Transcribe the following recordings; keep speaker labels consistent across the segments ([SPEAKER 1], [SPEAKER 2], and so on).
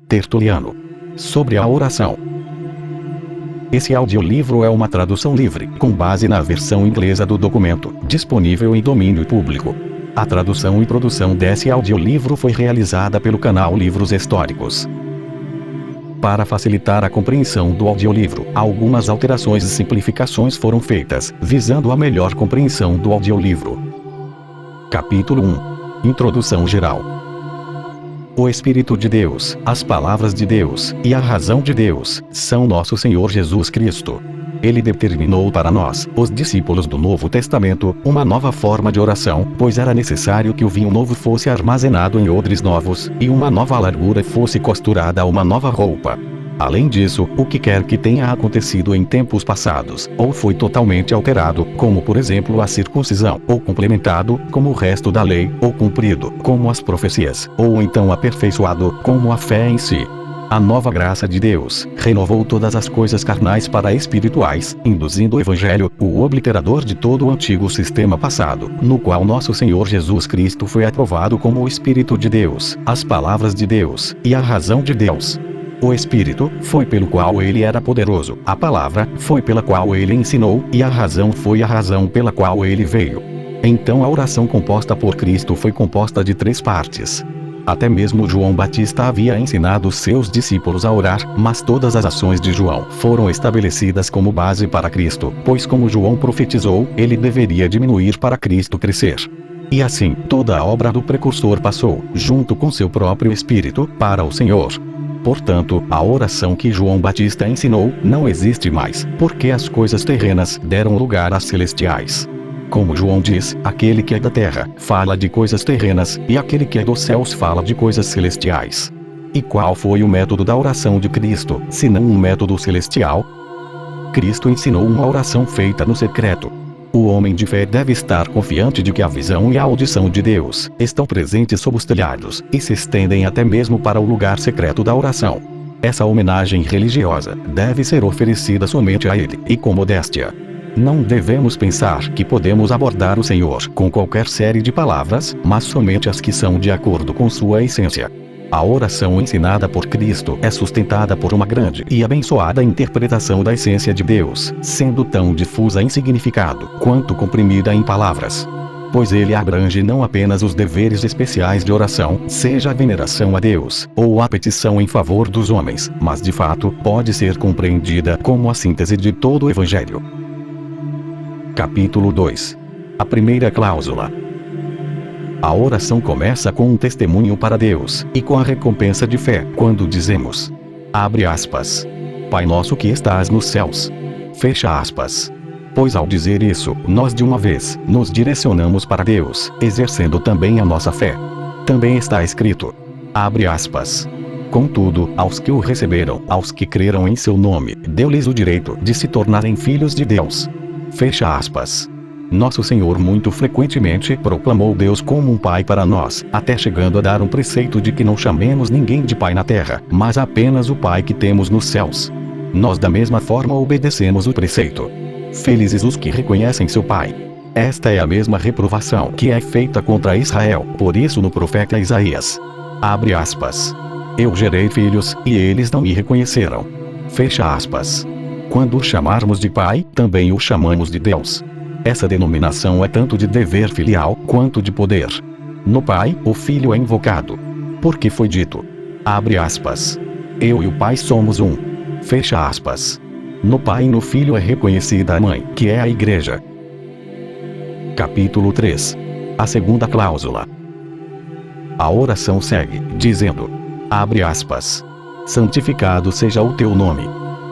[SPEAKER 1] Tertuliano. Sobre a oração. Esse audiolivro é uma tradução livre, com base na versão inglesa do documento, disponível em domínio público. A tradução e produção desse audiolivro foi realizada pelo canal Livros Históricos. Para facilitar a compreensão do audiolivro, algumas alterações e simplificações foram feitas, visando a melhor compreensão do audiolivro. Capítulo 1. Introdução geral. O Espírito de Deus, as palavras de Deus, e a razão de Deus, são nosso Senhor Jesus Cristo. Ele determinou para nós, os discípulos do Novo Testamento, uma nova forma de oração, pois era necessário que o vinho novo fosse armazenado em odres novos, e uma nova largura fosse costurada a uma nova roupa. Além disso, o que quer que tenha acontecido em tempos passados, ou foi totalmente alterado, como por exemplo a circuncisão, ou complementado, como o resto da lei, ou cumprido, como as profecias, ou então aperfeiçoado, como a fé em si. A nova graça de Deus renovou todas as coisas carnais para espirituais, induzindo o Evangelho, o obliterador de todo o antigo sistema passado, no qual nosso Senhor Jesus Cristo foi aprovado como o Espírito de Deus, as palavras de Deus, e a razão de Deus. O Espírito foi pelo qual ele era poderoso, a palavra foi pela qual ele ensinou, e a razão foi a razão pela qual ele veio. Então a oração composta por Cristo foi composta de 3 partes. Até mesmo João Batista havia ensinado seus discípulos a orar, mas todas as ações de João foram estabelecidas como base para Cristo, pois como João profetizou, ele deveria diminuir para Cristo crescer. E assim, toda a obra do precursor passou, junto com seu próprio Espírito, para o Senhor. Portanto, a oração que João Batista ensinou não existe mais, porque as coisas terrenas deram lugar às celestiais. Como João diz, aquele que é da terra fala de coisas terrenas, e aquele que é dos céus fala de coisas celestiais. E qual foi o método da oração de Cristo, senão um método celestial? Cristo ensinou uma oração feita no secreto. O homem de fé deve estar confiante de que a visão e a audição de Deus estão presentes sob os telhados, e se estendem até mesmo para o lugar secreto da oração. Essa homenagem religiosa deve ser oferecida somente a Ele, e com modéstia. Não devemos pensar que podemos abordar o Senhor com qualquer série de palavras, mas somente as que são de acordo com sua essência. A oração ensinada por Cristo é sustentada por uma grande e abençoada interpretação da essência de Deus, sendo tão difusa em significado, quanto comprimida em palavras. Pois ele abrange não apenas os deveres especiais de oração, seja a veneração a Deus, ou a petição em favor dos homens, mas de fato, pode ser compreendida como a síntese de todo o Evangelho. Capítulo 2. A primeira cláusula. A oração começa com um testemunho para Deus, e com a recompensa de fé, quando dizemos, abre aspas, Pai nosso que estás nos céus. Fecha aspas. Pois ao dizer isso, nós de uma vez, nos direcionamos para Deus, exercendo também a nossa fé. Também está escrito, abre aspas. Contudo, aos que o receberam, aos que creram em seu nome, deu-lhes o direito de se tornarem filhos de Deus. Fecha aspas. Nosso Senhor muito frequentemente proclamou Deus como um Pai para nós, até chegando a dar um preceito de que não chamemos ninguém de Pai na terra, mas apenas o Pai que temos nos céus. Nós da mesma forma obedecemos o preceito. Felizes os que reconhecem seu Pai. Esta é a mesma reprovação que é feita contra Israel, por isso no profeta Isaías. Abre aspas. Eu gerei filhos, e eles não me reconheceram. Fecha aspas. Quando o chamarmos de Pai, também o chamamos de Deus. Essa denominação é tanto de dever filial, quanto de poder. No Pai, o Filho é invocado. Porque foi dito, abre aspas, eu e o Pai somos um. Fecha aspas. No Pai e no Filho é reconhecida a Mãe, que é a Igreja. Capítulo 3. A segunda cláusula. A oração segue, dizendo, abre aspas, santificado seja o teu nome.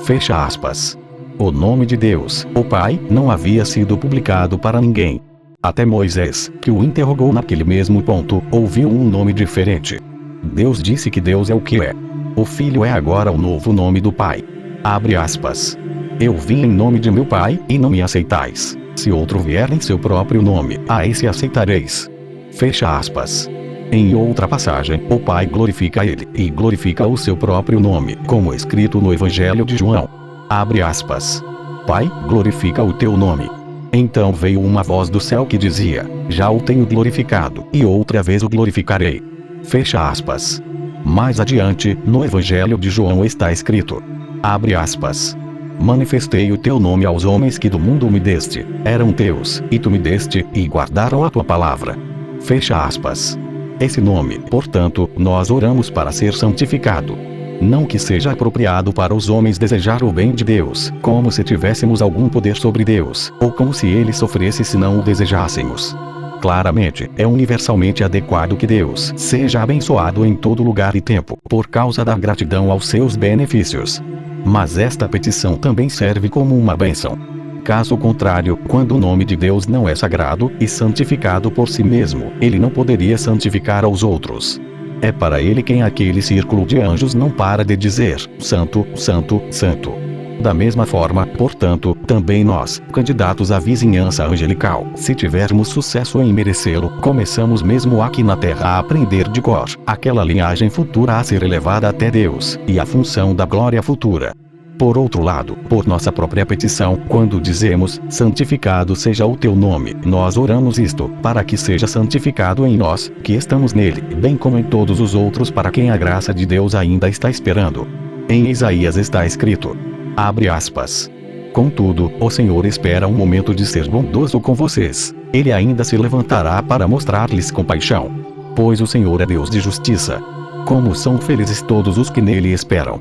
[SPEAKER 1] Fecha aspas. O nome de Deus, o Pai, não havia sido publicado para ninguém. Até Moisés, que o interrogou naquele mesmo ponto, ouviu um nome diferente. Deus disse que Deus é o que é. O Filho é agora o novo nome do Pai. Abre aspas. Eu vim em nome de meu Pai, e não me aceitais. Se outro vier em seu próprio nome, a esse aceitareis. Fecha aspas. Em outra passagem, o Pai glorifica ele, e glorifica o seu próprio nome, como escrito no Evangelho de João. Abre aspas. Pai, glorifica o teu nome. Então veio uma voz do céu que dizia, já o tenho glorificado, e outra vez o glorificarei. Fecha aspas. Mais adiante, no Evangelho de João está escrito: abre aspas. Manifestei o teu nome aos homens que do mundo me deste, eram teus, e tu me deste, e guardaram a tua palavra. Fecha aspas. Esse nome, portanto, nós oramos para ser santificado. Não que seja apropriado para os homens desejar o bem de Deus, como se tivéssemos algum poder sobre Deus, ou como se ele sofresse se não o desejássemos. Claramente, é universalmente adequado que Deus seja abençoado em todo lugar e tempo, por causa da gratidão aos seus benefícios. Mas esta petição também serve como uma bênção. Caso contrário, quando o nome de Deus não é sagrado e santificado por si mesmo, ele não poderia santificar aos outros. É para ele quem aquele círculo de anjos não para de dizer: Santo, Santo, Santo. Da mesma forma, portanto, também nós, candidatos à vizinhança angelical, se tivermos sucesso em merecê-lo, começamos mesmo aqui na terra a aprender de cor aquela linhagem futura a ser elevada até Deus, e a função da glória futura. Por outro lado, por nossa própria petição, quando dizemos, santificado seja o teu nome, nós oramos isto, para que seja santificado em nós, que estamos nele, bem como em todos os outros para quem a graça de Deus ainda está esperando. Em Isaías está escrito: abre aspas. Contudo, o Senhor espera um momento de ser bondoso com vocês. Ele ainda se levantará para mostrar-lhes compaixão. Pois o Senhor é Deus de justiça. Como são felizes todos os que nele esperam.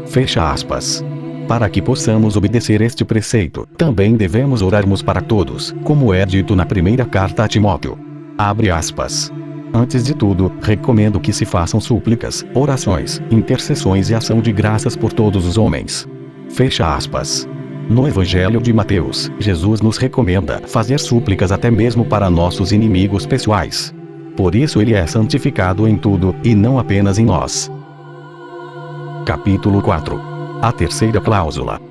[SPEAKER 1] Fecha aspas. Para que possamos obedecer este preceito, também devemos orarmos para todos, como é dito na primeira carta a Timóteo. Abre aspas. Antes de tudo, recomendo que se façam súplicas, orações, intercessões e ação de graças por todos os homens. Fecha aspas. No Evangelho de Mateus, Jesus nos recomenda fazer súplicas até mesmo para nossos inimigos pessoais. Por isso ele é santificado em tudo, e não apenas em nós. Capítulo 4. A terceira cláusula.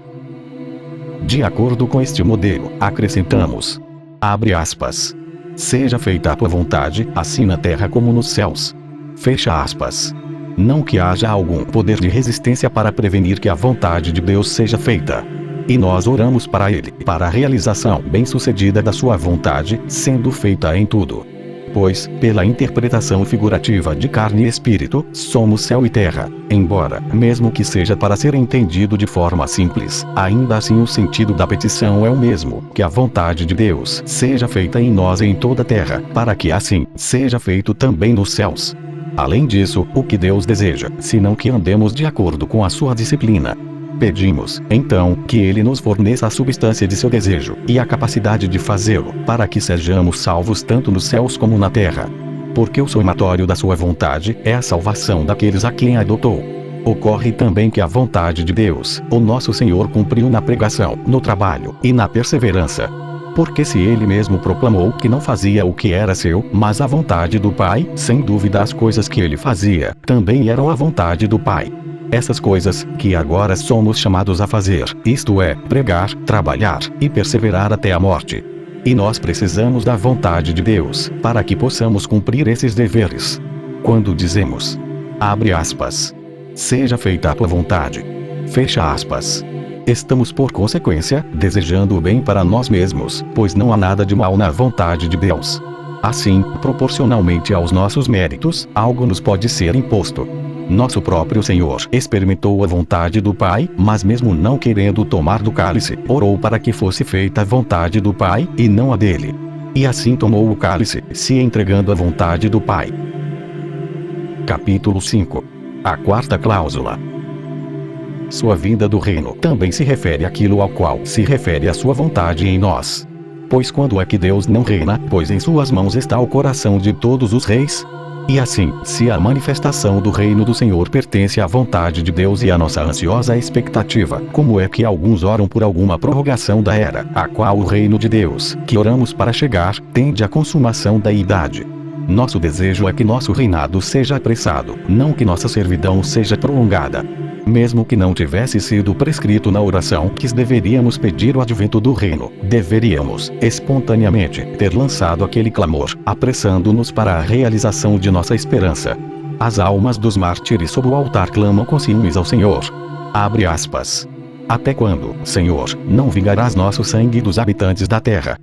[SPEAKER 1] De acordo com este modelo, acrescentamos: abre aspas. Seja feita a tua vontade, assim na terra como nos céus. Fecha aspas. Não que haja algum poder de resistência para prevenir que a vontade de Deus seja feita. E nós oramos para ele, para a realização bem-sucedida da sua vontade, sendo feita em tudo. Pois, pela interpretação figurativa de carne e espírito, somos céu e terra, embora, mesmo que seja para ser entendido de forma simples, ainda assim o sentido da petição é o mesmo, que a vontade de Deus seja feita em nós e em toda a terra, para que assim, seja feito também nos céus. Além disso, o que Deus deseja, senão que andemos de acordo com a sua disciplina. Pedimos, então, que ele nos forneça a substância de seu desejo, e a capacidade de fazê-lo, para que sejamos salvos tanto nos céus como na terra. Porque o somatório da sua vontade é a salvação daqueles a quem adotou. Ocorre também que a vontade de Deus, o nosso Senhor, cumpriu na pregação, no trabalho e na perseverança. Porque se ele mesmo proclamou que não fazia o que era seu, mas a vontade do Pai, sem dúvida as coisas que ele fazia, também eram a vontade do Pai. Essas coisas, que agora somos chamados a fazer, isto é, pregar, trabalhar e perseverar até a morte. E nós precisamos da vontade de Deus, para que possamos cumprir esses deveres. Quando dizemos, abre aspas, seja feita a tua vontade, fecha aspas, estamos por consequência, desejando o bem para nós mesmos, pois não há nada de mal na vontade de Deus. Assim, proporcionalmente aos nossos méritos, algo nos pode ser imposto. Nosso próprio Senhor experimentou a vontade do Pai, mas mesmo não querendo tomar do cálice, orou para que fosse feita a vontade do Pai, e não a dele. E assim tomou o cálice, se entregando à vontade do Pai. Capítulo 5. A quarta cláusula. Sua vinda do reino também se refere àquilo ao qual se refere a sua vontade em nós. Pois quando é que Deus não reina, pois em suas mãos está o coração de todos os reis? E assim, se a manifestação do reino do Senhor pertence à vontade de Deus e à nossa ansiosa expectativa, como é que alguns oram por alguma prorrogação da era, a qual o reino de Deus, que oramos para chegar, tende à consumação da idade? Nosso desejo é que nosso reinado seja apressado, não que nossa servidão seja prolongada. Mesmo que não tivesse sido prescrito na oração que deveríamos pedir o advento do reino, deveríamos, espontaneamente, ter lançado aquele clamor, apressando-nos para a realização de nossa esperança. As almas dos mártires sob o altar clamam com ciúmes ao Senhor. Abre aspas. Até quando, Senhor, não vingarás nosso sangue dos habitantes da terra?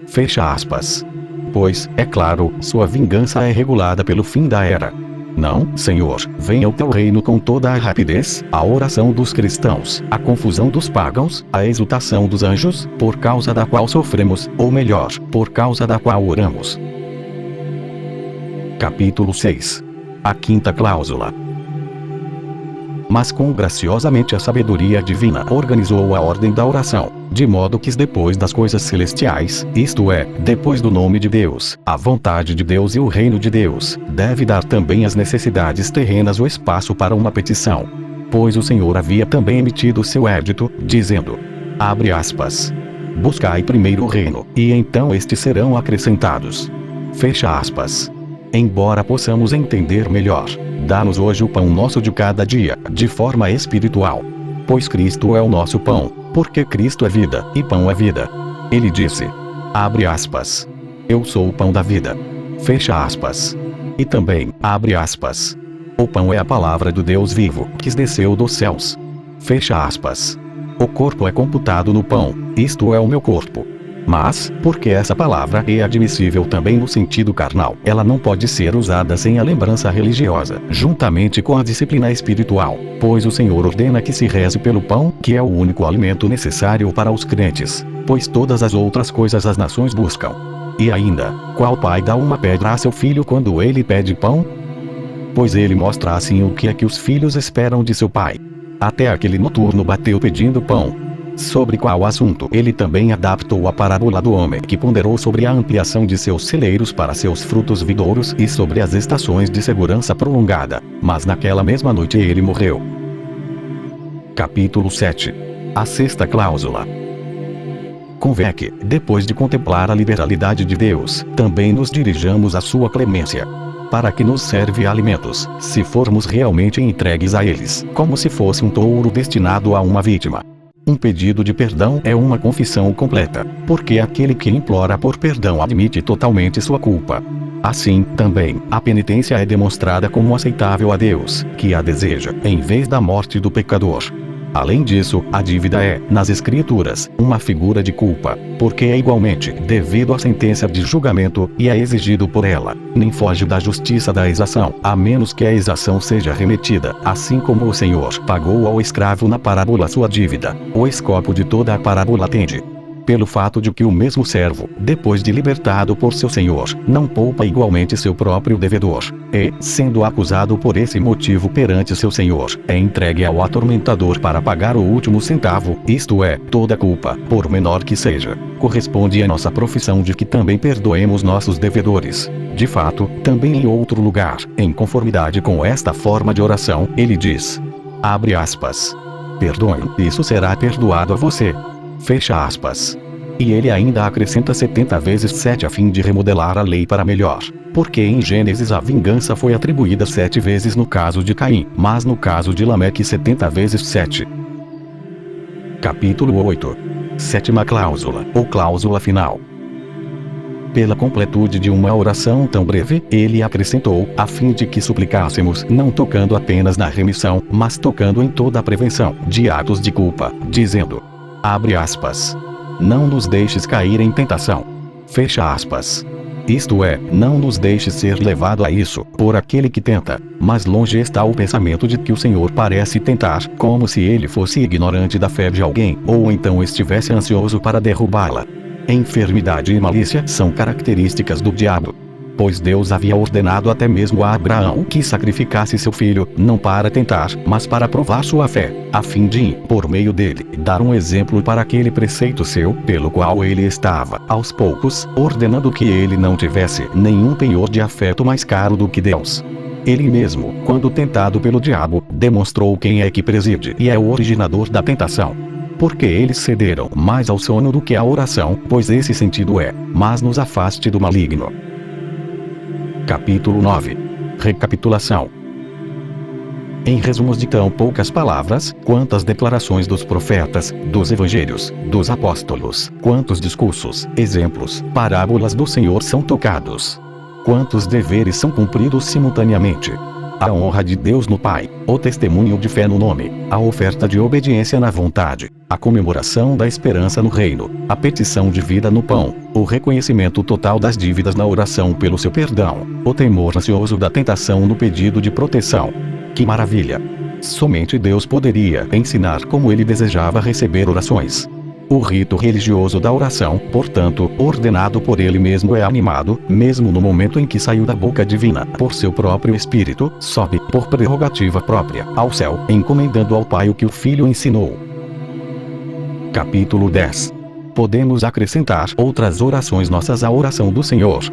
[SPEAKER 1] Fecha aspas. Pois, é claro, sua vingança é regulada pelo fim da era. Não, Senhor, venha o teu reino com toda a rapidez, a oração dos cristãos, a confusão dos pagãos, a exultação dos anjos, por causa da qual sofremos, ou melhor, por causa da qual oramos. Capítulo 6. A quinta cláusula. Mas com graciosamente a sabedoria divina organizou a ordem da oração, de modo que depois das coisas celestiais, isto é, depois do nome de Deus, a vontade de Deus e o reino de Deus, deve dar também às necessidades terrenas o espaço para uma petição. Pois o Senhor havia também emitido seu édito, dizendo, abre aspas, buscai primeiro o reino, e então estes serão acrescentados. Fecha aspas. Embora possamos entender melhor, dá-nos hoje o pão nosso de cada dia, de forma espiritual. Pois Cristo é o nosso pão, porque Cristo é vida, e pão é vida. Ele disse, abre aspas, eu sou o pão da vida. Fecha aspas. E também, abre aspas, o pão é a palavra do Deus vivo, que desceu dos céus. Fecha aspas. O corpo é computado no pão, isto é o meu corpo. Mas, porque essa palavra é admissível também no sentido carnal, ela não pode ser usada sem a lembrança religiosa, juntamente com a disciplina espiritual, pois o Senhor ordena que se reze pelo pão, que é o único alimento necessário para os crentes, pois todas as outras coisas as nações buscam. E ainda, qual pai dá uma pedra a seu filho quando ele pede pão? Pois ele mostra assim o que é que os filhos esperam de seu pai. Até aquele noturno bateu pedindo pão. Sobre qual assunto ele também adaptou a parábola do homem que ponderou sobre a ampliação de seus celeiros para seus frutos vidouros e sobre as estações de segurança prolongada, mas naquela mesma noite ele morreu. Capítulo 7. A sexta cláusula. Convém que, depois de contemplar a liberalidade de Deus, também nos dirijamos à sua clemência. Para que nos serve alimentos, se formos realmente entregues a eles, como se fosse um touro destinado a uma vítima. Um pedido de perdão é uma confissão completa, porque aquele que implora por perdão admite totalmente sua culpa. Assim, também, a penitência é demonstrada como aceitável a Deus, que a deseja, em vez da morte do pecador. Além disso, a dívida é, nas Escrituras, uma figura de culpa, porque é igualmente devido à sentença de julgamento e é exigido por ela. Nem foge da justiça da exação, a menos que a exação seja remetida, assim como o Senhor pagou ao escravo na parábola sua dívida. O escopo de toda a parábola tende pelo fato de que o mesmo servo, depois de libertado por seu senhor, não poupa igualmente seu próprio devedor, e, sendo acusado por esse motivo perante seu senhor, é entregue ao atormentador para pagar o último centavo, isto é, toda culpa, por menor que seja. Corresponde à nossa profissão de que também perdoemos nossos devedores. De fato, também em outro lugar, em conformidade com esta forma de oração, ele diz, abre aspas, perdoe, isso será perdoado a você. Fecha aspas. E ele ainda acrescenta 70 vezes 7 a fim de remodelar a lei para melhor. Porque em Gênesis a vingança foi atribuída 7 vezes no caso de Caim, mas no caso de Lameque 70 vezes 7. Capítulo 8. Sétima cláusula, ou cláusula final. Pela completude de uma oração tão breve, ele acrescentou, a fim de que suplicássemos, não tocando apenas na remissão, mas tocando em toda a prevenção de atos de culpa, dizendo, abre aspas, não nos deixes cair em tentação. Fecha aspas. Isto é, não nos deixes ser levado a isso, por aquele que tenta, mas longe está o pensamento de que o Senhor parece tentar, como se ele fosse ignorante da fé de alguém, ou então estivesse ansioso para derrubá-la. Enfermidade e malícia são características do diabo. Pois Deus havia ordenado até mesmo a Abraão que sacrificasse seu filho, não para tentar, mas para provar sua fé, a fim de, por meio dele, dar um exemplo para aquele preceito seu, pelo qual ele estava, aos poucos, ordenando que ele não tivesse nenhum penhor de afeto mais caro do que Deus. Ele mesmo, quando tentado pelo diabo, demonstrou quem é que preside e é o originador da tentação. Porque eles cederam mais ao sono do que à oração, pois esse sentido é, mas nos afaste do maligno. Capítulo 9. Recapitulação. Em resumos de tão poucas palavras, quantas declarações dos profetas, dos evangelhos, dos apóstolos, quantos discursos, exemplos, parábolas do Senhor são tocados. Quantos deveres são cumpridos simultaneamente. A honra de Deus no Pai, o testemunho de fé no nome, a oferta de obediência na vontade, a comemoração da esperança no reino, a petição de vida no pão, o reconhecimento total das dívidas na oração pelo seu perdão, o temor ansioso da tentação no pedido de proteção. Que maravilha! Somente Deus poderia ensinar como ele desejava receber orações. O rito religioso da oração, portanto, ordenado por ele mesmo, é animado, mesmo no momento em que saiu da boca divina, por seu próprio Espírito, sobe, por prerrogativa própria, ao céu, encomendando ao Pai o que o Filho ensinou. Capítulo 10. Podemos acrescentar outras orações nossas à oração do Senhor.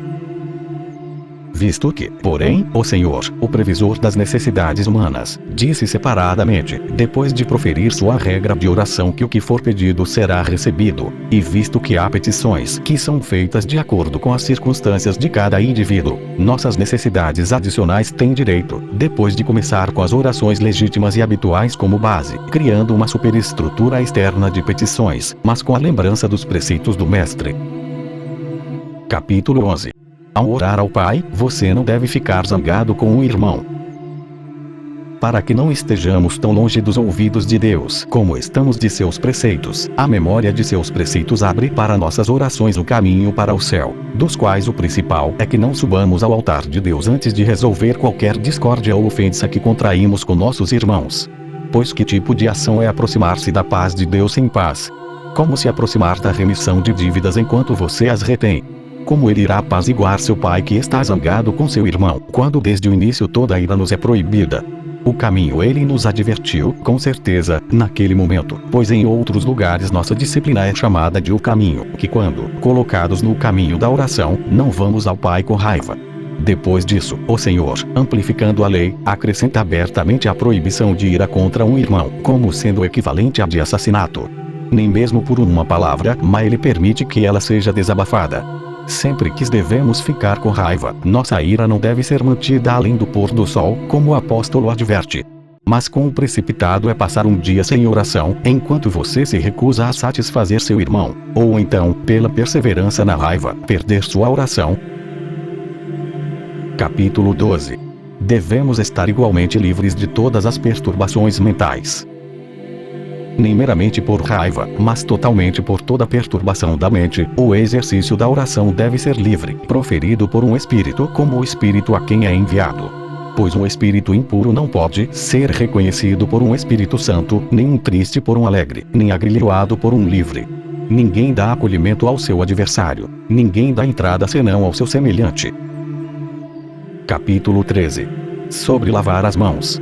[SPEAKER 1] Visto que, porém, o Senhor, o previsor das necessidades humanas, disse separadamente, depois de proferir sua regra de oração, que o que for pedido será recebido, e visto que há petições que são feitas de acordo com as circunstâncias de cada indivíduo, nossas necessidades adicionais têm direito, depois de começar com as orações legítimas e habituais como base, criando uma superestrutura externa de petições, mas com a lembrança dos preceitos do Mestre. Capítulo 11. Ao orar ao Pai, você não deve ficar zangado com o irmão. Para que não estejamos tão longe dos ouvidos de Deus como estamos de seus preceitos, a memória de seus preceitos abre para nossas orações o caminho para o céu, dos quais o principal é que não subamos ao altar de Deus antes de resolver qualquer discórdia ou ofensa que contraímos com nossos irmãos. Pois que tipo de ação é aproximar-se da paz de Deus sem paz? Como se aproximar da remissão de dívidas enquanto você as retém? Como ele irá apaziguar seu pai que está zangado com seu irmão, quando desde o início toda a ira nos é proibida? O caminho ele nos advertiu, com certeza, naquele momento, pois em outros lugares nossa disciplina é chamada de o caminho, que quando colocados no caminho da oração, não vamos ao Pai com raiva. Depois disso, o Senhor, amplificando a lei, acrescenta abertamente a proibição de ira contra um irmão, como sendo equivalente a de assassinato. Nem mesmo por uma palavra, mas ele permite que ela seja desabafada. Sempre que devemos ficar com raiva, nossa ira não deve ser mantida além do pôr do sol, como o apóstolo adverte. Mas com o precipitado é passar um dia sem oração, enquanto você se recusa a satisfazer seu irmão, ou então, pela perseverança na raiva, perder sua oração. Capítulo 12. Devemos estar igualmente livres de todas as perturbações mentais. Nem meramente por raiva, mas totalmente por toda perturbação da mente, o exercício da oração deve ser livre, proferido por um espírito como o espírito a quem é enviado. Pois um espírito impuro não pode ser reconhecido por um espírito santo, nem um triste por um alegre, nem agrilhoado por um livre. Ninguém dá acolhimento ao seu adversário, ninguém dá entrada senão ao seu semelhante. Capítulo 13. Sobre lavar as mãos.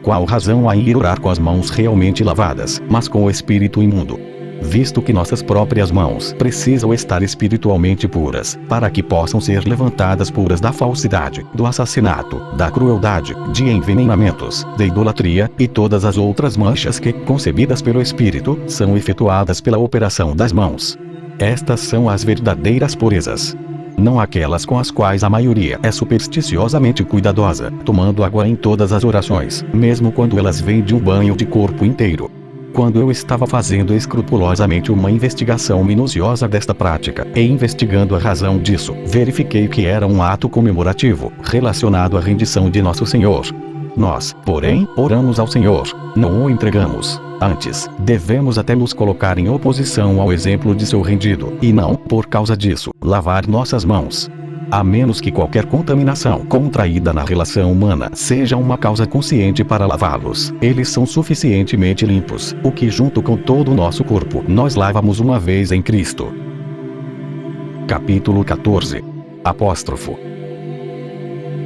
[SPEAKER 1] Qual razão há em ir orar com as mãos realmente lavadas, mas com o espírito imundo? Visto que nossas próprias mãos precisam estar espiritualmente puras, para que possam ser levantadas puras da falsidade, do assassinato, da crueldade, de envenenamentos, da idolatria, e todas as outras manchas que, concebidas pelo espírito, são efetuadas pela operação das mãos. Estas são as verdadeiras purezas. Não aquelas com as quais a maioria é supersticiosamente cuidadosa, tomando água em todas as orações, mesmo quando elas vêm de um banho de corpo inteiro. Quando eu estava fazendo escrupulosamente uma investigação minuciosa desta prática, e investigando a razão disso, verifiquei que era um ato comemorativo, relacionado à rendição de Nosso Senhor. Nós, porém, oramos ao Senhor, não o entregamos. Antes, devemos até nos colocar em oposição ao exemplo de seu rendido, e não, por causa disso, lavar nossas mãos. A menos que qualquer contaminação contraída na relação humana seja uma causa consciente para lavá-los, eles são suficientemente limpos, o que junto com todo o nosso corpo, nós lavamos uma vez em Cristo. Capítulo 14. Apóstrofo.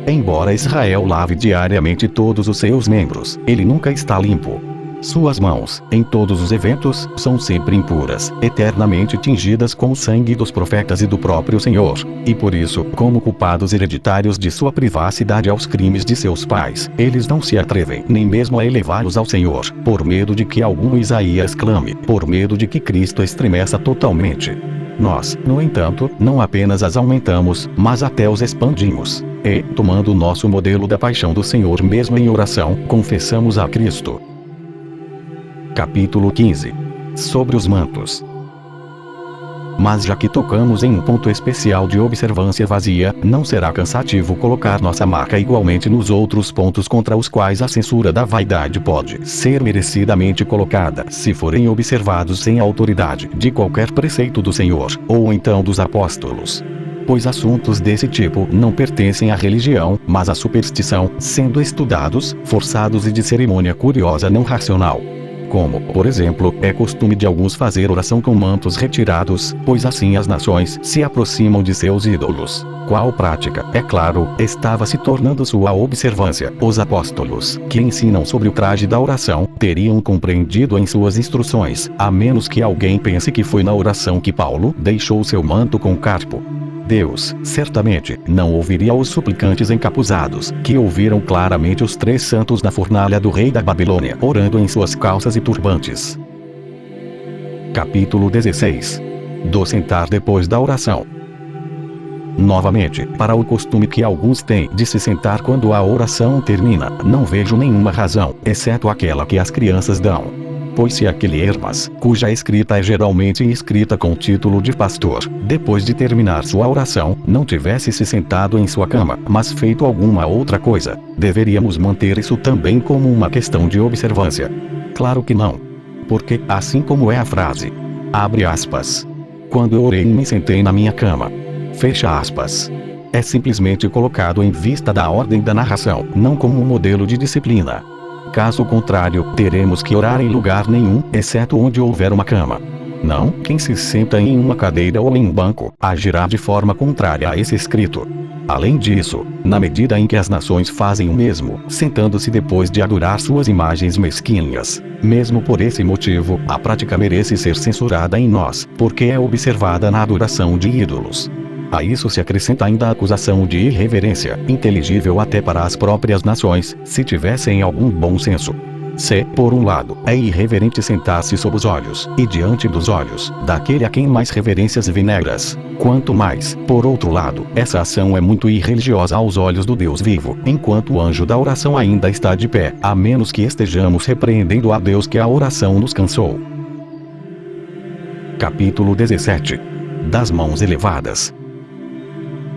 [SPEAKER 1] Embora Israel lave diariamente todos os seus membros, ele nunca está limpo. Suas mãos, em todos os eventos, são sempre impuras, eternamente tingidas com o sangue dos profetas e do próprio Senhor, e por isso, como culpados hereditários de sua privacidade aos crimes de seus pais, eles não se atrevem nem mesmo a elevá-los ao Senhor, por medo de que algum Isaías clame, por medo de que Cristo estremeça totalmente. Nós, no entanto, não apenas as aumentamos, mas até os expandimos. E, tomando o nosso modelo da paixão do Senhor mesmo em oração, confessamos a Cristo. Capítulo 15. Sobre os mantos. Mas já que tocamos em um ponto especial de observância vazia, não será cansativo colocar nossa marca igualmente nos outros pontos contra os quais a censura da vaidade pode ser merecidamente colocada, se forem observados sem a autoridade de qualquer preceito do Senhor, ou então dos apóstolos. Pois assuntos desse tipo não pertencem à religião, mas à superstição, sendo estudados, forçados e de cerimônia curiosa não racional. Como, por exemplo, é costume de alguns fazer oração com mantos retirados, pois assim as nações se aproximam de seus ídolos. Qual prática, é claro, estava se tornando sua observância. Os apóstolos, que ensinam sobre o traje da oração, teriam compreendido em suas instruções, a menos que alguém pense que foi na oração que Paulo deixou seu manto com Carpo. Deus, certamente, não ouviria os suplicantes encapuzados, que ouviram claramente os 3 santos na fornalha do rei da Babilônia, orando em suas calças e turbantes. Capítulo 16. Do sentar depois da oração. Novamente, para o costume que alguns têm de se sentar quando a oração termina, não vejo nenhuma razão, exceto aquela que as crianças dão. Pois se aquele Hermas, cuja escrita é geralmente escrita com título de pastor, depois de terminar sua oração, não tivesse se sentado em sua cama, mas feito alguma outra coisa, deveríamos manter isso também como uma questão de observância? Claro que não. Porque, assim como é a frase, abre aspas, quando eu orei e me sentei na minha cama, fecha aspas, é simplesmente colocado em vista da ordem da narração, não como um modelo de disciplina. Caso contrário, teremos que orar em lugar nenhum, exceto onde houver uma cama. Não, quem se senta em uma cadeira ou em um banco, agirá de forma contrária a esse escrito. Além disso, na medida em que as nações fazem o mesmo, sentando-se depois de adorar suas imagens mesquinhas, mesmo por esse motivo, a prática merece ser censurada em nós, porque é observada na adoração de ídolos. A isso se acrescenta ainda a acusação de irreverência, inteligível até para as próprias nações, se tivessem algum bom senso. Se, por um lado, é irreverente sentar-se sob os olhos, e diante dos olhos, daquele a quem mais reverências veneras, quanto mais, por outro lado, essa ação é muito irreligiosa aos olhos do Deus vivo, enquanto o anjo da oração ainda está de pé, a menos que estejamos repreendendo a Deus que a oração nos cansou. Capítulo 17. Das mãos elevadas.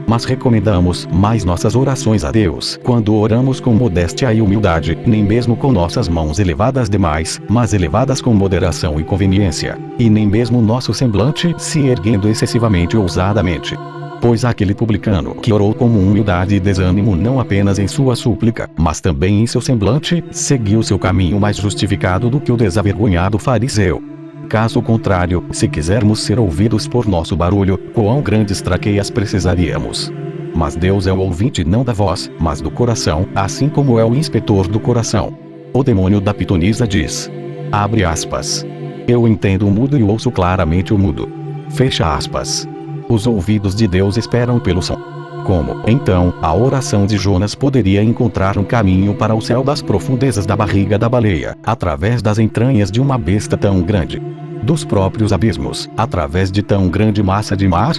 [SPEAKER 1] Mas recomendamos mais nossas orações a Deus quando oramos com modéstia e humildade, nem mesmo com nossas mãos elevadas demais, mas elevadas com moderação e conveniência, e nem mesmo nosso semblante se erguendo excessivamente ousadamente. Pois aquele publicano que orou com humildade e desânimo não apenas em sua súplica, mas também em seu semblante, seguiu seu caminho mais justificado do que o desavergonhado fariseu. Caso contrário, se quisermos ser ouvidos por nosso barulho, quão grandes traqueias precisaríamos. Mas Deus é o ouvinte não da voz, mas do coração, assim como é o inspetor do coração. O demônio da pitonisa diz, abre aspas, eu entendo o mudo e ouço claramente o mudo. Fecha aspas. Os ouvidos de Deus esperam pelo som. Como, então, a oração de Jonas poderia encontrar um caminho para o céu das profundezas da barriga da baleia, através das entranhas de uma besta tão grande? Dos próprios abismos, através de tão grande massa de mar?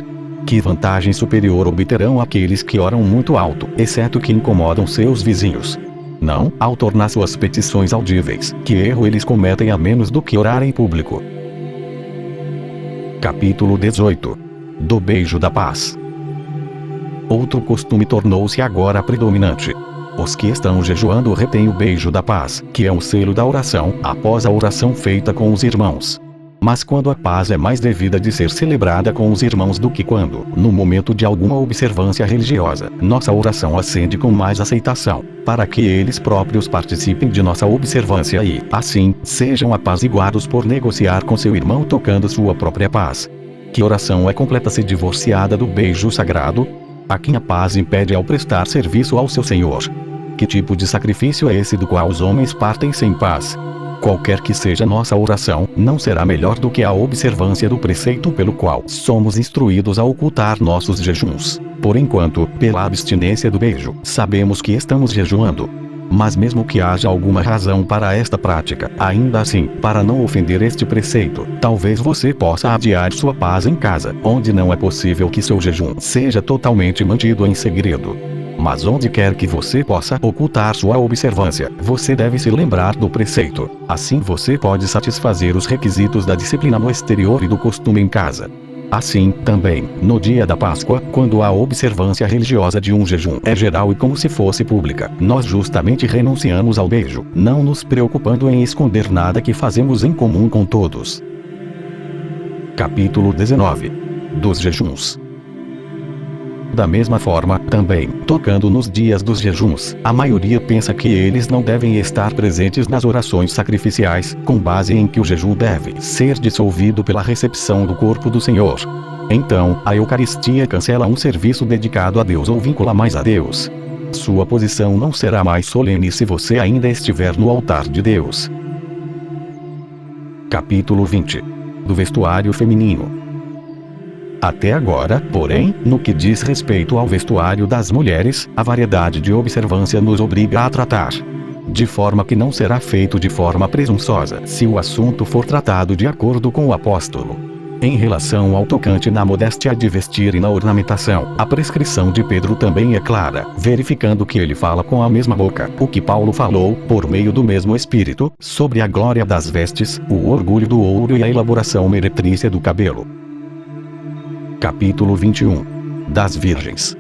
[SPEAKER 1] Que vantagem superior obterão aqueles que oram muito alto, exceto que incomodam seus vizinhos? Não, ao tornar suas petições audíveis, que erro eles cometem a menos do que orar em público. Capítulo 18. Do beijo da paz. Outro costume tornou-se agora predominante. Os que estão jejuando retêm o beijo da paz, que é um selo da oração, após a oração feita com os irmãos. Mas quando a paz é mais devida de ser celebrada com os irmãos do que quando, no momento de alguma observância religiosa, nossa oração ascende com mais aceitação, para que eles próprios participem de nossa observância e, assim, sejam apaziguados por negociar com seu irmão tocando sua própria paz. Que oração é completa se divorciada do beijo sagrado? A quem a paz impede ao prestar serviço ao seu Senhor? Que tipo de sacrifício é esse do qual os homens partem sem paz? Qualquer que seja nossa oração, não será melhor do que a observância do preceito pelo qual somos instruídos a ocultar nossos jejuns. Por enquanto, pela abstinência do beijo, sabemos que estamos jejuando. Mas mesmo que haja alguma razão para esta prática, ainda assim, para não ofender este preceito, talvez você possa adiar sua paz em casa, onde não é possível que seu jejum seja totalmente mantido em segredo. Mas onde quer que você possa ocultar sua observância, você deve se lembrar do preceito. Assim você pode satisfazer os requisitos da disciplina no exterior e do costume em casa. Assim, também, no dia da Páscoa, quando a observância religiosa de um jejum é geral e como se fosse pública, nós justamente renunciamos ao beijo, não nos preocupando em esconder nada que fazemos em comum com todos. Capítulo 19. Dos jejuns. Da mesma forma, também, tocando nos dias dos jejuns, a maioria pensa que eles não devem estar presentes nas orações sacrificiais, com base em que o jejum deve ser dissolvido pela recepção do corpo do Senhor. Então, a Eucaristia cancela um serviço dedicado a Deus ou vincula mais a Deus. Sua posição não será mais solene se você ainda estiver no altar de Deus. Capítulo 20. Do vestuário feminino. Até agora, porém, no que diz respeito ao vestuário das mulheres, a variedade de observância nos obriga a tratar. De forma que não será feito de forma presunçosa, se o assunto for tratado de acordo com o apóstolo. Em relação ao tocante na modéstia de vestir e na ornamentação, a prescrição de Pedro também é clara, verificando que ele fala com a mesma boca, o que Paulo falou, por meio do mesmo Espírito, sobre a glória das vestes, o orgulho do ouro e a elaboração meretrícia do cabelo. Capítulo 21. Das virgens.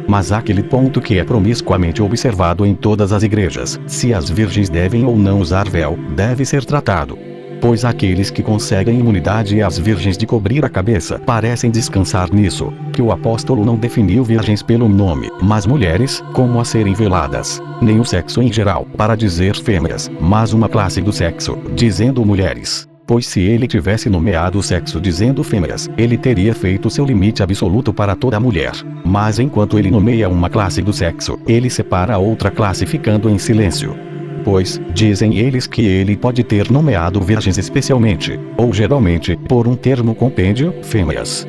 [SPEAKER 1] Mas há aquele ponto que é promiscuamente observado em todas as igrejas, se as virgens devem ou não usar véu, deve ser tratado. Pois aqueles que conseguem imunidade às virgens de cobrir a cabeça parecem descansar nisso, que o apóstolo não definiu virgens pelo nome, mas mulheres, como a serem veladas, nem o sexo em geral, para dizer fêmeas, mas uma classe do sexo, dizendo mulheres. Pois se ele tivesse nomeado o sexo dizendo fêmeas, ele teria feito seu limite absoluto para toda mulher. Mas enquanto ele nomeia uma classe do sexo, ele separa a outra classe ficando em silêncio. Pois, dizem eles que ele pode ter nomeado virgens especialmente, ou geralmente, por um termo compêndio, fêmeas.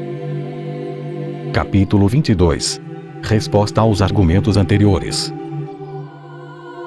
[SPEAKER 1] Capítulo 22. Resposta aos argumentos anteriores.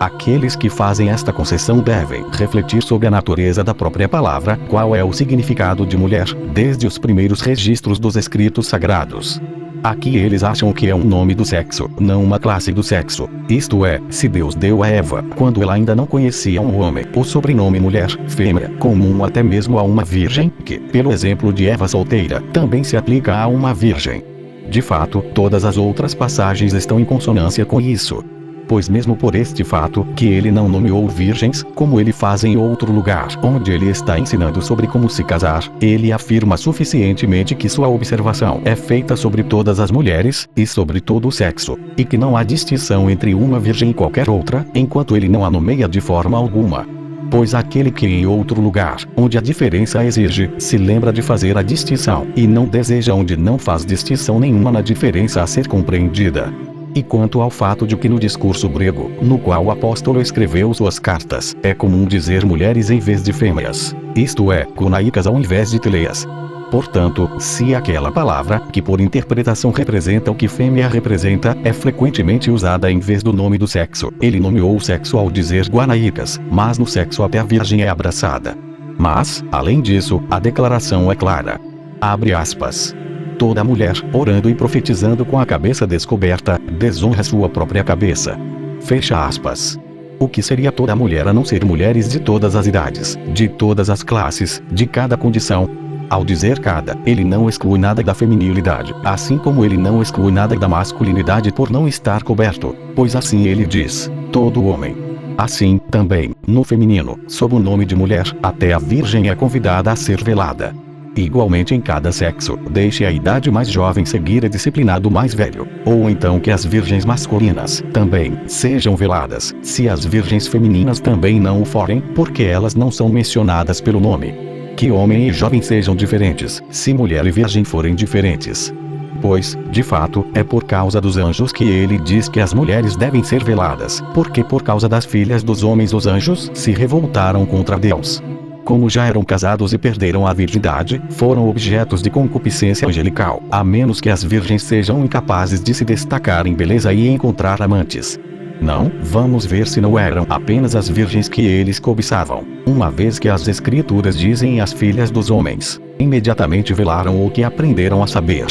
[SPEAKER 1] Aqueles que fazem esta concessão devem refletir sobre a natureza da própria palavra, qual é o significado de mulher, desde os primeiros registros dos escritos sagrados. Aqui eles acham que é um nome do sexo, não uma classe do sexo. Isto é, se Deus deu a Eva, quando ela ainda não conhecia um homem, o sobrenome mulher, fêmea, comum até mesmo a uma virgem, que, pelo exemplo de Eva solteira, também se aplica a uma virgem. De fato, todas as outras passagens estão em consonância com isso. Pois mesmo por este fato, que ele não nomeou virgens, como ele faz em outro lugar, onde ele está ensinando sobre como se casar, ele afirma suficientemente que sua observação é feita sobre todas as mulheres, e sobre todo o sexo, e que não há distinção entre uma virgem e qualquer outra, enquanto ele não a nomeia de forma alguma. Pois aquele que em outro lugar, onde a diferença exige, se lembra de fazer a distinção, e não deseja onde não faz distinção nenhuma na diferença a ser compreendida. E quanto ao fato de que no discurso grego, no qual o apóstolo escreveu suas cartas, é comum dizer mulheres em vez de fêmeas, isto é, conaicas ao invés de teleias. Portanto, se aquela palavra, que por interpretação representa o que fêmea representa, é frequentemente usada em vez do nome do sexo, ele nomeou o sexo ao dizer guanaicas, mas no sexo até a virgem é abraçada. Mas, além disso, a declaração é clara. Abre aspas. Toda mulher, orando e profetizando com a cabeça descoberta, desonra sua própria cabeça. Fecha aspas. O que seria toda mulher a não ser mulheres de todas as idades, de todas as classes, de cada condição? Ao dizer cada, ele não exclui nada da feminilidade, assim como ele não exclui nada da masculinidade por não estar coberto, pois assim ele diz, todo homem. Assim, também, no feminino, sob o nome de mulher, até a virgem é convidada a ser velada. Igualmente em cada sexo, deixe a idade mais jovem seguir a disciplina do mais velho, ou então que as virgens masculinas, também, sejam veladas, se as virgens femininas também não o forem, porque elas não são mencionadas pelo nome. Que homem e jovem sejam diferentes, se mulher e virgem forem diferentes. Pois, de fato, é por causa dos anjos que ele diz que as mulheres devem ser veladas, porque por causa das filhas dos homens os anjos se revoltaram contra Deus. Como já eram casados e perderam a virgindade, foram objetos de concupiscência angelical, a menos que as virgens sejam incapazes de se destacar em beleza e encontrar amantes. Não, vamos ver se não eram apenas as virgens que eles cobiçavam, uma vez que as escrituras dizem as filhas dos homens, imediatamente velaram o que aprenderam a saber.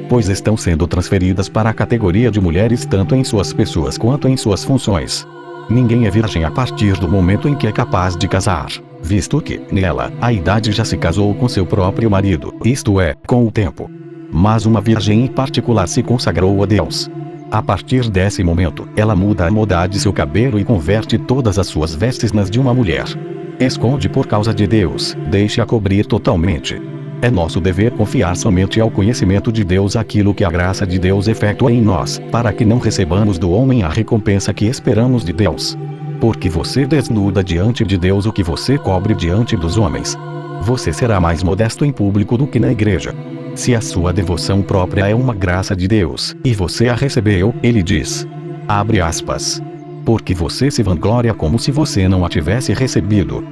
[SPEAKER 1] Pois estão sendo transferidas para a categoria de mulheres tanto em suas pessoas quanto em suas funções. Ninguém é virgem a partir do momento em que é capaz de casar, visto que, nela, a idade já se casou com seu próprio marido, isto é, com o tempo. Mas uma virgem em particular se consagrou a Deus. A partir desse momento, ela muda a moda de seu cabelo e converte todas as suas vestes nas de uma mulher. Esconde por causa de Deus, deixe-a cobrir totalmente. É nosso dever confiar somente ao conhecimento de Deus aquilo que a graça de Deus efetua em nós, para que não recebamos do homem a recompensa que esperamos de Deus. Porque você desnuda diante de Deus o que você cobre diante dos homens. Você será mais modesto em público do que na igreja. Se a sua devoção própria é uma graça de Deus, e você a recebeu, ele diz. Abre aspas. Porque você se vangloria como se você não a tivesse recebido.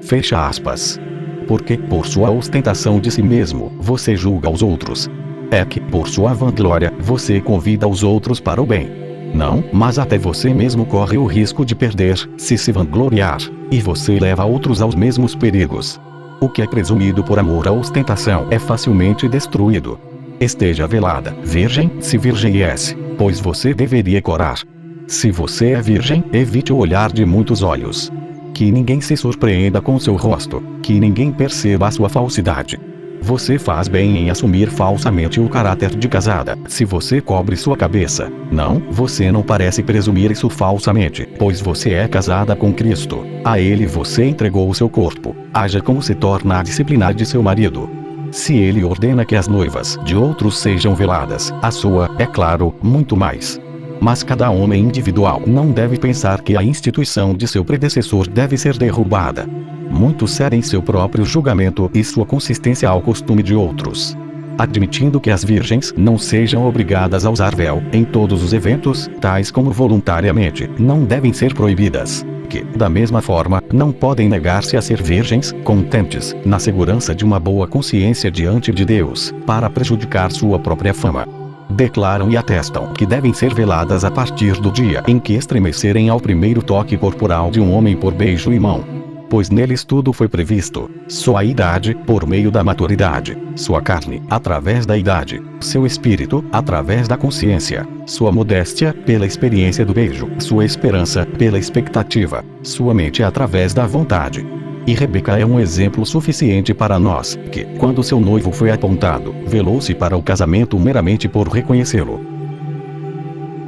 [SPEAKER 1] Fecha aspas. Porque, por sua ostentação de si mesmo, você julga os outros. É que, por sua vanglória, você convida os outros para o bem. Não, mas até você mesmo corre o risco de perder, se vangloriar, e você leva outros aos mesmos perigos. O que é presumido por amor à ostentação é facilmente destruído. Esteja velada, virgem, se virgem és, pois você deveria corar. Se você é virgem, evite o olhar de muitos olhos. Que ninguém se surpreenda com seu rosto, que ninguém perceba a sua falsidade. Você faz bem em assumir falsamente o caráter de casada, se você cobre sua cabeça. Não, você não parece presumir isso falsamente, pois você é casada com Cristo. A ele você entregou o seu corpo. Haja como se torna a disciplinar de seu marido. Se ele ordena que as noivas de outros sejam veladas, a sua, é claro, muito mais. Mas cada homem individual não deve pensar que a instituição de seu predecessor deve ser derrubada. Muitos cedem seu próprio julgamento e sua consistência ao costume de outros. Admitindo que as virgens não sejam obrigadas a usar véu em todos os eventos, tais como voluntariamente, não devem ser proibidas. Que, da mesma forma, não podem negar-se a ser virgens, contentes, na segurança de uma boa consciência diante de Deus, para prejudicar sua própria fama. Declaram e atestam que devem ser veladas a partir do dia em que estremecerem ao primeiro toque corporal de um homem por beijo e mão. Pois neles tudo foi previsto, sua idade, por meio da maturidade, sua carne, através da idade, seu espírito, através da consciência, sua modéstia, pela experiência do beijo, sua esperança, pela expectativa, sua mente através da vontade. E Rebeca é um exemplo suficiente para nós, que, quando seu noivo foi apontado, velou-se para o casamento meramente por reconhecê-lo.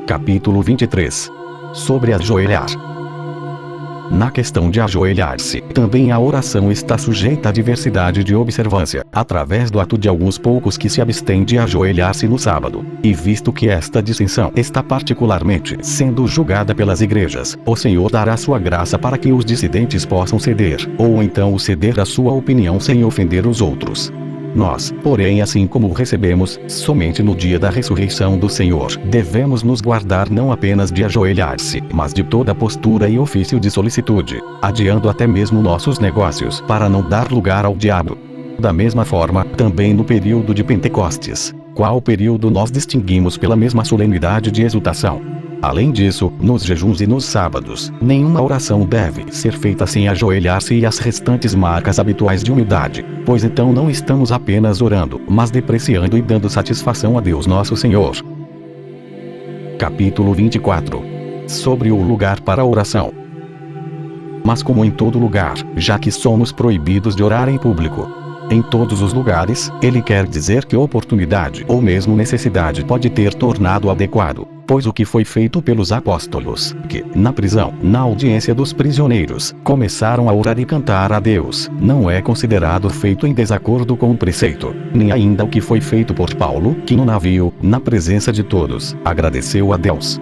[SPEAKER 1] Capítulo 23. Sobre ajoelhar. Na questão de ajoelhar-se, também a oração está sujeita à diversidade de observância, através do ato de alguns poucos que se abstêm de ajoelhar-se no sábado. E visto que esta distinção está particularmente sendo julgada pelas igrejas, o Senhor dará sua graça para que os dissidentes possam ceder, ou então ceder a sua opinião sem ofender os outros. Nós, porém, assim como recebemos, somente no dia da ressurreição do Senhor, devemos nos guardar não apenas de ajoelhar-se, mas de toda postura e ofício de solicitude, adiando até mesmo nossos negócios, para não dar lugar ao diabo. Da mesma forma, também no período de Pentecostes, qual período nós distinguimos pela mesma solenidade de exultação. Além disso, nos jejuns e nos sábados, nenhuma oração deve ser feita sem ajoelhar-se e as restantes marcas habituais de humildade, pois então não estamos apenas orando, mas depreciando e dando satisfação a Deus nosso Senhor. Capítulo 24. Sobre o lugar para a oração. Mas como em todo lugar, já que somos proibidos de orar em público, em todos os lugares, ele quer dizer que oportunidade ou mesmo necessidade pode ter tornado adequado, pois o que foi feito pelos apóstolos, que, na prisão, na audiência dos prisioneiros, começaram a orar e cantar a Deus, não é considerado feito em desacordo com o preceito, nem ainda o que foi feito por Paulo, que no navio, na presença de todos, agradeceu a Deus.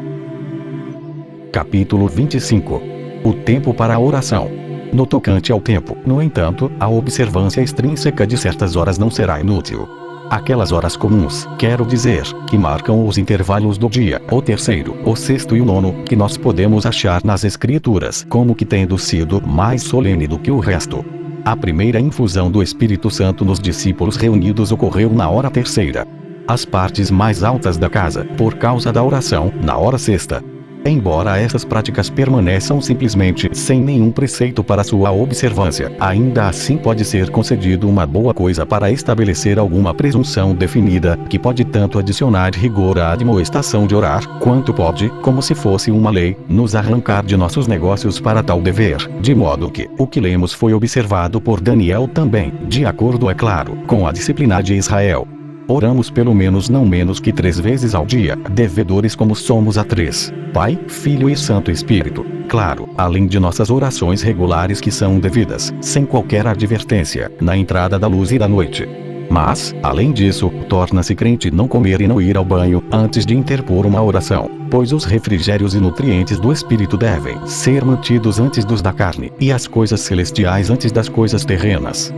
[SPEAKER 1] Capítulo 25. O tempo para a oração. No tocante ao tempo, no entanto, a observância extrínseca de certas horas não será inútil. Aquelas horas comuns, quero dizer, que marcam os intervalos do dia, o terceiro, o sexto e o nono, que nós podemos achar nas Escrituras como que tendo sido mais solene do que o resto. A primeira infusão do Espírito Santo nos discípulos reunidos ocorreu na hora terceira. As partes mais altas da casa, por causa da oração, na hora sexta. Embora essas práticas permaneçam simplesmente sem nenhum preceito para sua observância, ainda assim pode ser concedido uma boa coisa para estabelecer alguma presunção definida, que pode tanto adicionar rigor à admoestação de orar, quanto pode, como se fosse uma lei, nos arrancar de nossos negócios para tal dever, de modo que o que lemos foi observado por Daniel também, de acordo, é claro, com a disciplina de Israel. Oramos pelo menos não menos que 3 vezes ao dia, devedores como somos a 3, Pai, Filho e Santo Espírito. Claro, além de nossas orações regulares que são devidas, sem qualquer advertência, na entrada da luz e da noite. Mas, além disso, torna-se crente não comer e não ir ao banho, antes de interpor uma oração, pois os refrigérios e nutrientes do Espírito devem ser mantidos antes dos da carne, e as coisas celestiais antes das coisas terrenas.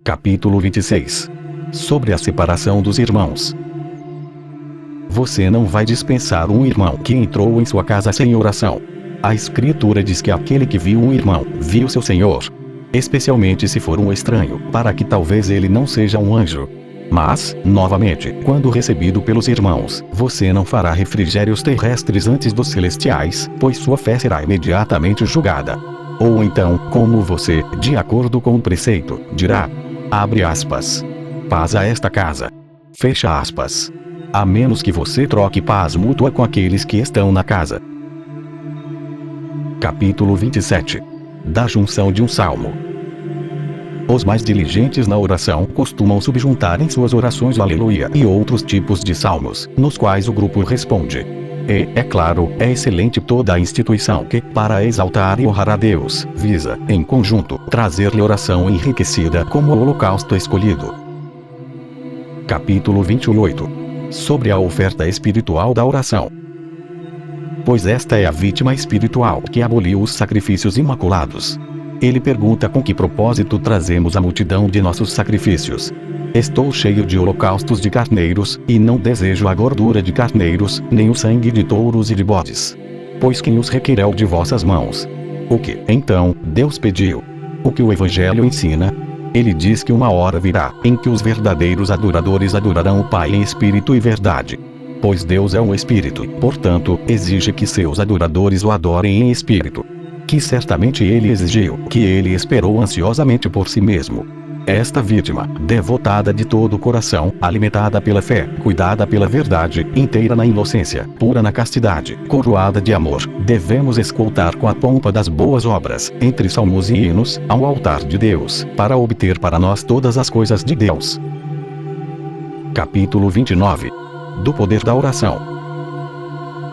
[SPEAKER 1] Capítulo 26. Sobre a separação dos irmãos. Você não vai dispensar um irmão que entrou em sua casa sem oração. A Escritura diz que aquele que viu um irmão, viu seu Senhor. Especialmente se for um estranho, para que talvez ele não seja um anjo. Mas, novamente, quando recebido pelos irmãos, você não fará refrigérios terrestres antes dos celestiais, pois sua fé será imediatamente julgada. Ou então, como você, de acordo com o preceito, dirá, abre aspas, paz a esta casa. Fecha aspas. A menos que você troque paz mútua com aqueles que estão na casa. Capítulo 27. Da junção de um salmo. Os mais diligentes na oração costumam subjuntar em suas orações o Aleluia e outros tipos de salmos, nos quais o grupo responde. E, é claro, é excelente toda a instituição que, para exaltar e honrar a Deus, visa, em conjunto, trazer-lhe oração enriquecida como o holocausto escolhido. Capítulo 28. Sobre a oferta espiritual da oração. Pois esta é a vítima espiritual que aboliu os sacrifícios imaculados. Ele pergunta com que propósito trazemos a multidão de nossos sacrifícios. Estou cheio de holocaustos de carneiros, e não desejo a gordura de carneiros, nem o sangue de touros e de bodes. Pois quem os requereu de vossas mãos? O que, então, Deus pediu? O que o Evangelho ensina? Ele diz que uma hora virá, em que os verdadeiros adoradores adorarão o Pai em espírito e verdade. Pois Deus é um espírito, portanto, exige que seus adoradores o adorem em espírito. Que certamente ele exigiu, que ele esperou ansiosamente por si mesmo. Esta vítima, devotada de todo o coração, alimentada pela fé, cuidada pela verdade, inteira na inocência, pura na castidade, coroada de amor, devemos escoltar com a pompa das boas obras, entre salmos e hinos, ao altar de Deus, para obter para nós todas as coisas de Deus. Capítulo 29. Do poder da oração.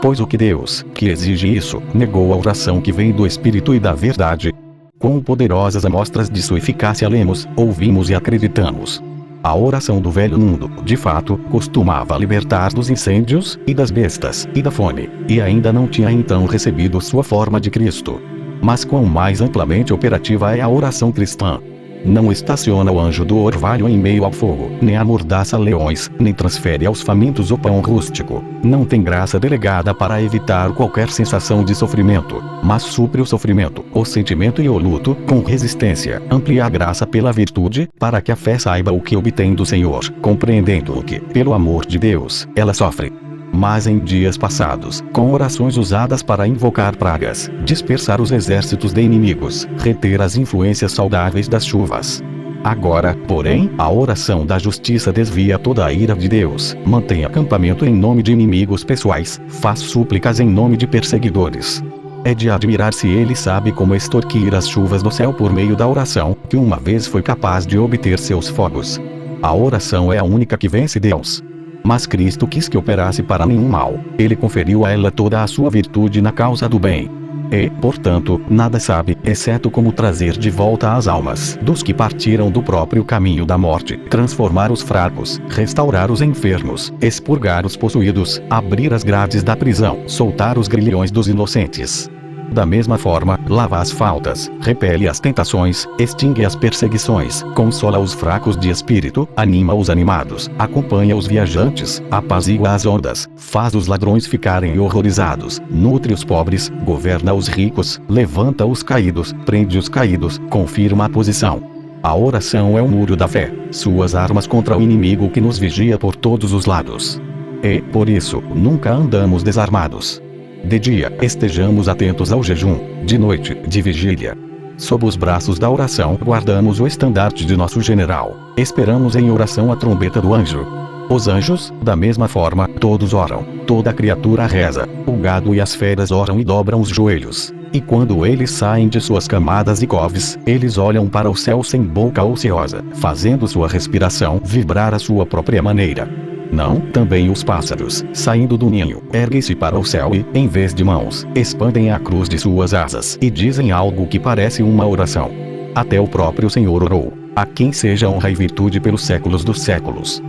[SPEAKER 1] Pois o que Deus, que exige isso, negou a oração que vem do Espírito e da verdade. Quão poderosas amostras de sua eficácia lemos, ouvimos e acreditamos. A oração do velho mundo, de fato, costumava libertar dos incêndios, e das bestas, e da fome, e ainda não tinha então recebido sua forma de Cristo. Mas quão mais amplamente operativa é a oração cristã. Não estaciona o anjo do orvalho em meio ao fogo, nem amordaça leões, nem transfere aos famintos o pão rústico. Não tem graça delegada para evitar qualquer sensação de sofrimento, mas supre o sofrimento, o sentimento e o luto, com resistência. Amplia a graça pela virtude, para que a fé saiba o que obtém do Senhor, compreendendo o que, pelo amor de Deus, ela sofre. Mas em dias passados, com orações usadas para invocar pragas, dispersar os exércitos de inimigos, reter as influências saudáveis das chuvas. Agora, porém, a oração da justiça desvia toda a ira de Deus, mantém acampamento em nome de inimigos pessoais, faz súplicas em nome de perseguidores. É de admirar se ele sabe como extorquir as chuvas do céu por meio da oração, que uma vez foi capaz de obter seus fogos. A oração é a única que vence Deus. Mas Cristo quis que operasse para nenhum mal. Ele conferiu a ela toda a sua virtude na causa do bem. E, portanto, nada sabe, exceto como trazer de volta as almas dos que partiram do próprio caminho da morte, transformar os fracos, restaurar os enfermos, expurgar os possuídos, abrir as grades da prisão, soltar os grilhões dos inocentes. Da mesma forma, lava as faltas, repele as tentações, extingue as perseguições, consola os fracos de espírito, anima os animados, acompanha os viajantes, apazigua as ondas, faz os ladrões ficarem horrorizados, nutre os pobres, governa os ricos, levanta os caídos, prende os caídos, confirma a posição. A oração é o muro da fé, suas armas contra o inimigo que nos vigia por todos os lados. E, por isso, nunca andamos desarmados. De dia, estejamos atentos ao jejum, de noite, de vigília. Sob os braços da oração, guardamos o estandarte de nosso general. Esperamos em oração a trombeta do anjo. Os anjos, da mesma forma, todos oram. Toda criatura reza. O gado e as feras oram e dobram os joelhos. E quando eles saem de suas camadas e coves, eles olham para o céu sem boca ociosa, fazendo sua respiração vibrar à sua própria maneira. Não, também os pássaros, saindo do ninho, erguem-se para o céu e, em vez de mãos, expandem a cruz de suas asas e dizem algo que parece uma oração. Até o próprio Senhor orou, a quem seja honra e virtude pelos séculos dos séculos.